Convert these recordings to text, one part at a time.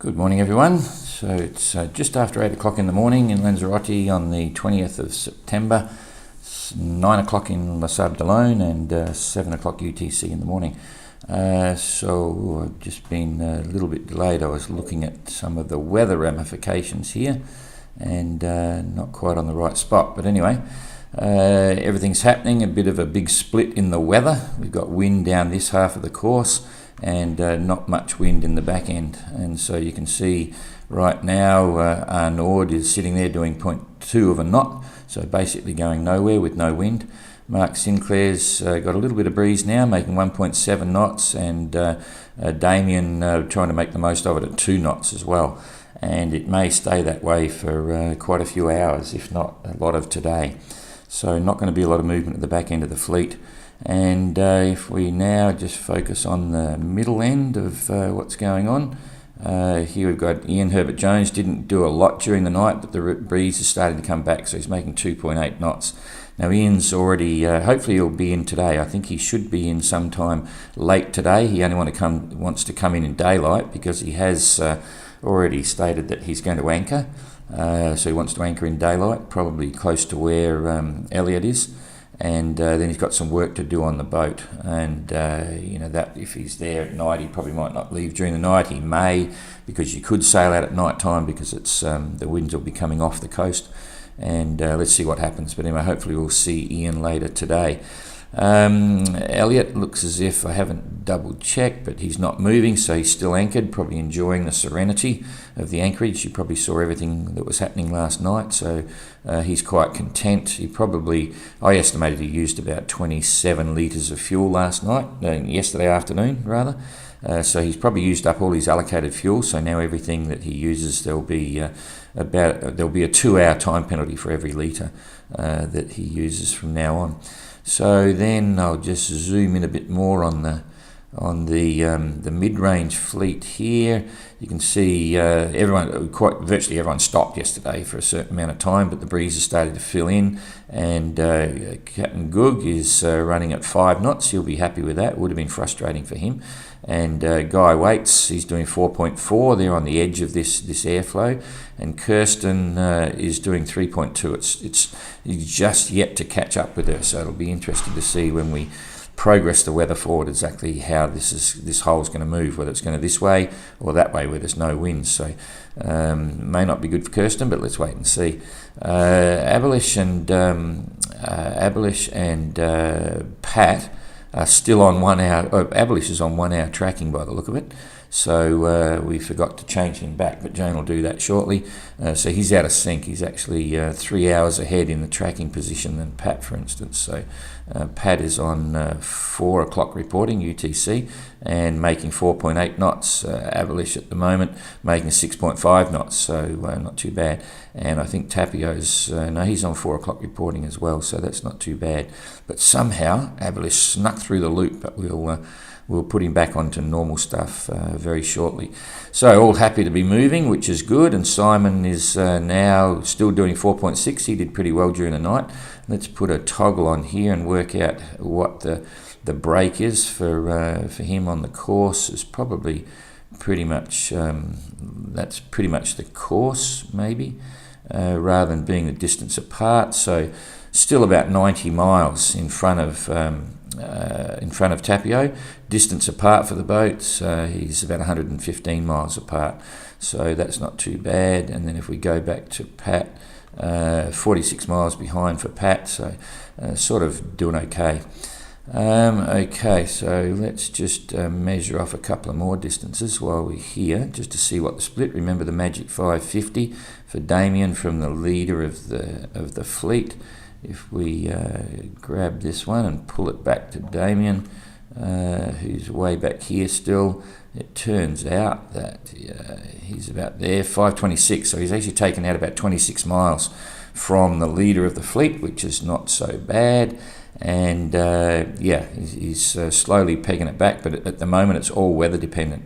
Good morning, everyone. So it's just after 8 o'clock in the morning in Lanzarote on the 20th of September. It's 9 o'clock in Les Sables d'Olonne and 7 o'clock UTC in the morning. So I've just been a little bit delayed. I was looking at some of the weather ramifications here and not quite on the right spot. But anyway, everything's happening. A bit of a big split in the weather. We've got wind down this half of the course and not much wind in the back end, and so you can see right now Arnaud is sitting there doing 0.2 of a knot, so basically going nowhere with no wind. Mark Sinclair's got a little bit of breeze now, making 1.7 knots, and Damien trying to make the most of it at 2 knots as well, and it may stay that way for quite a few hours, if not a lot of today. So not going to be a lot of movement at the back end of the fleet. And if we now just focus on the middle end of what's going on, here we've got Ian Herbert Jones. Didn't do a lot during the night, but the breeze is starting to come back, so he's making 2.8 knots. Now Ian's already, hopefully he'll be in today. I think he should be in sometime late today. He only wants to come in daylight because he has already stated that he's going to anchor. So he wants to anchor in daylight, probably close to where Elliot is. And then he's got some work to do on the boat, and that if he's there at night, he probably might not leave during the night. He may, because you could sail out at night time because it's the winds will be coming off the coast, and let's see what happens. But anyway, hopefully we'll see Ian later today. Elliot looks as if, I haven't double checked, but he's not moving, so he's still anchored, probably enjoying the serenity of the anchorage. You probably saw everything that was happening last night, so he's quite content. I estimated he used about 27 litres of fuel last night, yesterday afternoon rather. So he's probably used up all his allocated fuel, so now everything that he uses, there'll be a 2-hour time penalty for every litre that he uses from now on. So then I'll just zoom in a bit more on the mid-range fleet here. You can see virtually everyone stopped yesterday for a certain amount of time, but the breeze has started to fill in, and Captain Goog is running at 5 knots. He'll be happy with that. It would have been frustrating for him. And Guy Waits, he's doing 4.4. They're on the edge of this airflow, and Kirsten is doing 3.2. It's just yet to catch up with her, so it'll be interesting to see when we progress the weather forward exactly how this hole's going to move, whether it's going to this way or that way where there's no wind. So may not be good for Kirsten, but let's wait and see. Abelish and Pat are still on 1 hour. Abelish is on 1 hour tracking by the look of it, so we forgot to change him back, but Jane will do that shortly. So he's out of sync. He's actually 3 hours ahead in the tracking position than Pat, for instance. So Pat is on 4 o'clock reporting UTC and making 4.8 knots. Abelish at the moment making 6.5 knots, so not too bad. And I think Tapio's, he's on 4 o'clock reporting as well, so that's not too bad. But somehow Abelish snuck through the loop, but we'll put him back onto normal stuff very shortly. So all happy to be moving, which is good. And Simon is now still doing 4.6. He did pretty well during the night. Let's put a toggle on here and work out what the break is for him on the course. Is probably pretty much that's pretty much the course, maybe, rather than being the distance apart. So still about 90 miles in front of Tapio. Distance apart for the boats, he's about 115 miles apart, so that's not too bad. And then if we go back to Pat, 46 miles behind for Pat, so sort of doing okay. Okay, so let's just measure off a couple of more distances while we're here, just to see what the split. Remember the magic 550 for Damien from the leader of the fleet. If we grab this one and pull it back to Damien, who's way back here still, it turns out that he's about there, 526. So he's actually taken out about 26 miles from the leader of the fleet, which is not so bad. And he's slowly pegging it back, but at the moment it's all weather dependent.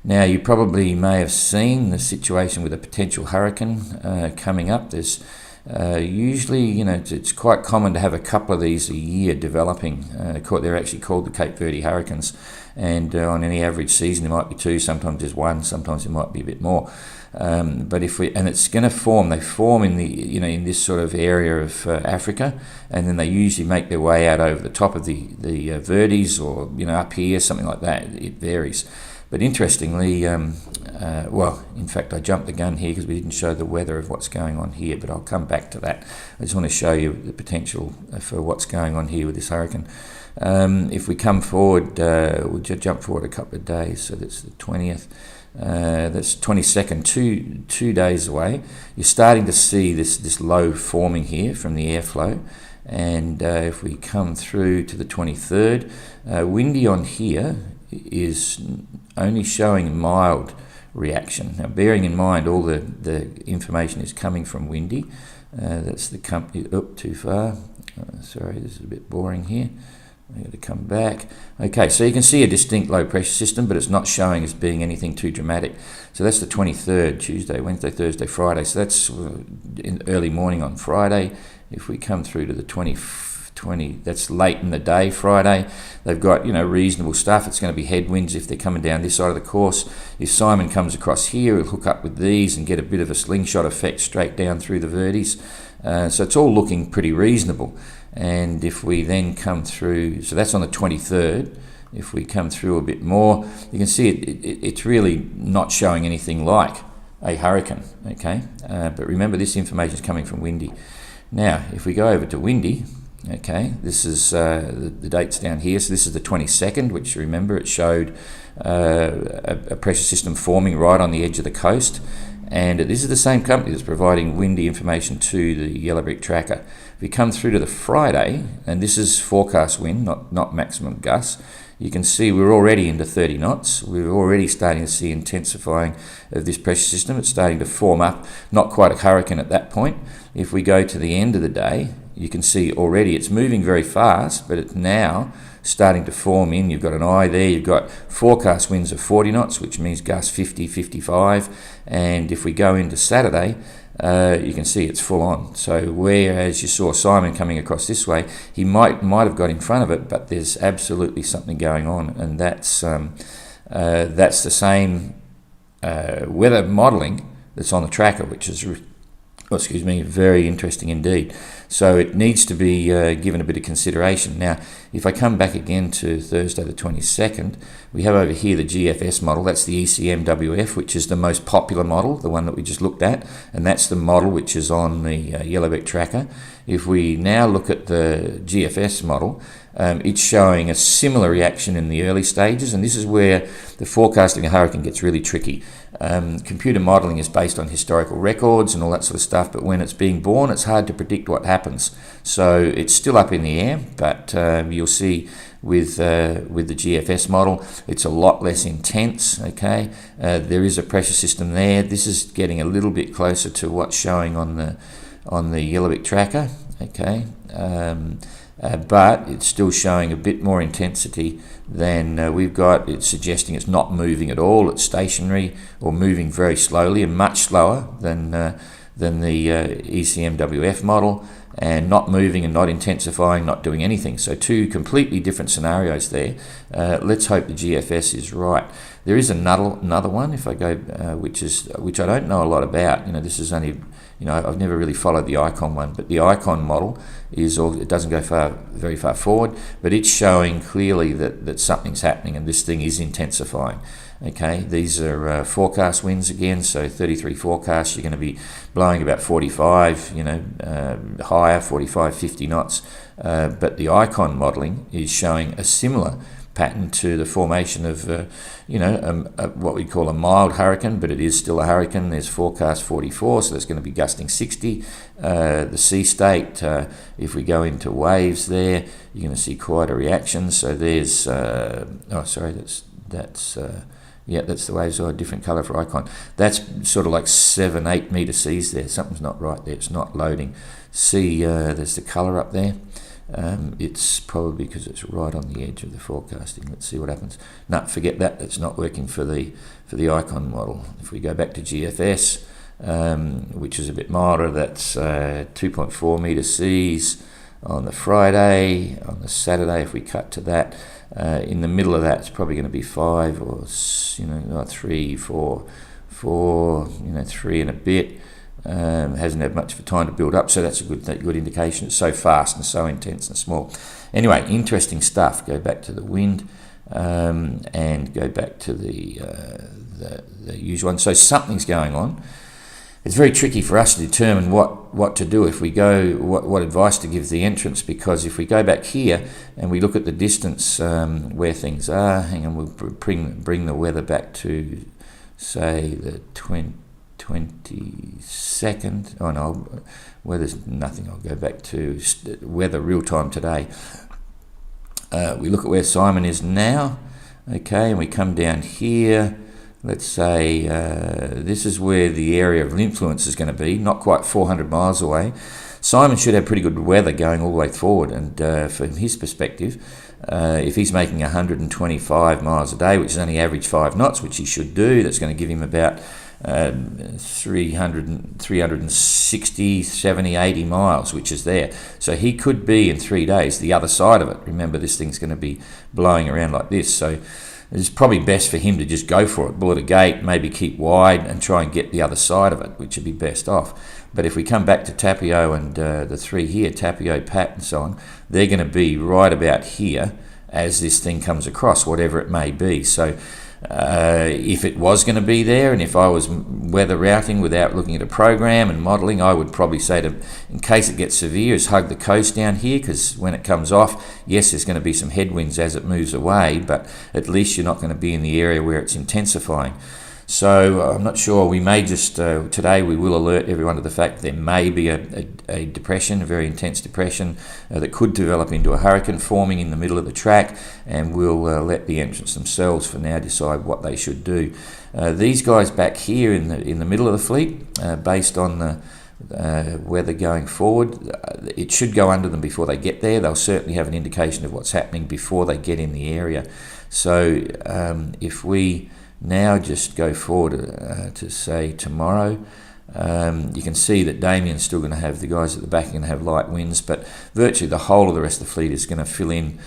Now, you probably may have seen the situation with a potential hurricane coming up. There's Usually, it's quite common to have a couple of these a year developing. They're actually called the Cape Verde hurricanes, and on any average season there might be two, sometimes there's one, sometimes there might be a bit more. But it's going to form. They form in in this sort of area of Africa, and then they usually make their way out over the top of the Verdes, or up here, something like that. It varies. But interestingly, in fact, I jumped the gun here because we didn't show the weather of what's going on here, but I'll come back to that. I just want to show you the potential for what's going on here with this hurricane. If we come forward, we'll just jump forward a couple of days, so that's the 20th. That's 22nd, two days away. You're starting to see this low forming here from the airflow. And if we come through to the 23rd, windy on here is only showing mild reaction. Now, bearing in mind all the information is coming from windy. That's the company. Too far. Sorry, this is a bit boring here. I'm going to come back. Okay, so you can see a distinct low pressure system, but it's not showing as being anything too dramatic. So that's the 23rd, Tuesday, Wednesday, Thursday, Friday. So that's in early morning on Friday. If we come through to the 20, that's late in the day, Friday. They've got, reasonable stuff. It's going to be headwinds if they're coming down this side of the course. If Simon comes across here, he'll hook up with these and get a bit of a slingshot effect straight down through the Verdes. So it's all looking pretty reasonable. And if we then come through, so that's on the 23rd. If we come through a bit more, you can see it's really not showing anything like a hurricane, okay? But remember, this information is coming from windy. Now, if we go over to windy, okay, this is the dates down here. So this is the 22nd, which, remember, it showed a pressure system forming right on the edge of the coast. And this is the same company that's providing windy information to the Yellow Brick Tracker. If we come through to the Friday, and this is forecast wind, not maximum gusts, you can see we're already into 30 knots. We're already starting to see intensifying of this pressure system. It's starting to form up, not quite a hurricane at that point. If we go to the end of the day, you can see already it's moving very fast, but it's now starting to form in. You've got an eye there. You've got forecast winds of 40 knots, which means gusts 50, 55. And if we go into Saturday, you can see it's full on. So whereas you saw Simon coming across this way, he might have got in front of it, but there's absolutely something going on, and that's the same weather modelling that's on the tracker, which is very interesting indeed. So it needs to be given a bit of consideration. Now, if I come back again to Thursday the 22nd, we have over here the GFS model. That's the ECMWF, which is the most popular model, the one that we just looked at, and that's the model which is on the Yellow Brick Tracker. If we now look at the GFS model, it's showing a similar reaction in the early stages, and this is where the forecasting a hurricane gets really tricky. Computer modelling is based on historical records and all that sort of stuff, but when it's being born, it's hard to predict what happens. So it's still up in the air, but you'll see with the GFS model, it's a lot less intense. Okay, there is a pressure system there. This is getting a little bit closer to what's showing on the Yellow Brick Tracker. Okay. But it's still showing a bit more intensity than we've got. It's suggesting it's not moving at all. It's stationary or moving very slowly and much slower than the ECMWF model, and not moving and not intensifying, not doing anything. So two completely different scenarios there. Let's hope the GFS is right. There is another one, if I go, which I don't know a lot about. This is only, I've never really followed the ICON one, but the ICON model it doesn't go very far forward, but it's showing clearly that something's happening and this thing is intensifying. Okay, these are forecast winds again, so 33 forecasts, you're going to be blowing about 45, higher, 45, 50 knots, but the ICON modelling is showing a similar pattern to the formation of, what we call a mild hurricane, but it is still a hurricane. There's forecast 44, so that's going to be gusting 60. The sea state, if we go into waves there, you're going to see quite a reaction. So there's, that's the waves are a different colour for ICON. That's sort of like 7-8 metre seas there. Something's not right there. It's not loading. See, there's the colour up there. It's probably because it's right on the edge of the forecasting. Let's see what happens. No, forget that. It's not working for the ICON model. If we go back to GFS, which is a bit milder. That's 2.4 metre seas on the Friday. On the Saturday, if we cut to that, in the middle of that, it's probably going to be 5 or 3, 4, 3 and a bit. Hasn't had much of a time to build up, so that's a good indication. It's so fast and so intense and small. Anyway, interesting stuff. Go back to the wind and go back to the usual one. So something's going on. It's very tricky for us to determine what to do if we go, what advice to give the entrance, because if we go back here and we look at the distance where things are, hang on, we'll bring the weather back to, say, the 22nd. Oh no, weather's nothing. I'll go back to weather real time today. We look at where Simon is now, okay, and we come down here. Let's say this is where the area of influence is going to be, not quite 400 miles away. Simon should have pretty good weather going all the way forward, and from his perspective, if he's making 125 miles a day, which is only average 5 knots, which he should do, that's going to give him about 360, 70, 80 miles, which is there. So he could be in 3 days the other side of it. Remember, this thing's going to be blowing around like this, so it's probably best for him to just go for it, bullet a gate, maybe keep wide and try and get the other side of it, which would be best off. But if we come back to Tapio and the 3 here, Tapio, Pat and so on, they're going to be right about here as this thing comes across, whatever it may be. So if it was going to be there, and if I was weather routing without looking at a program and modelling, I would probably say to, in case it gets severe, is hug the coast down here, because when it comes off, yes, there's going to be some headwinds as it moves away, but at least you're not going to be in the area where it's intensifying. So I'm not sure. We may just, today we will alert everyone to the fact there may be a depression, a very intense depression that could develop into a hurricane forming in the middle of the track, and we'll let the entrants themselves for now decide what they should do. These guys back here in the middle of the fleet, based on the weather going forward, it should go under them before they get there. They'll certainly have an indication of what's happening before they get in the area. So if we now just go forward to say tomorrow, you can see that Damien's still going to have, the guys at the back are going to have light winds, but virtually the whole of the rest of the fleet is going to fill in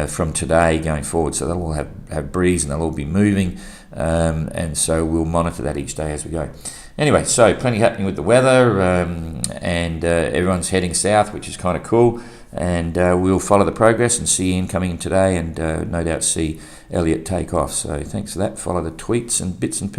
from today going forward, so they'll all have breeze and they'll all be moving, and so we'll monitor that each day as we go. Anyway, so plenty happening with the weather, and everyone's heading south, which is kind of cool, and we'll follow the progress and see Ian coming in today, and no doubt see Elliot take off. So thanks for that. Follow the tweets and bits and pieces.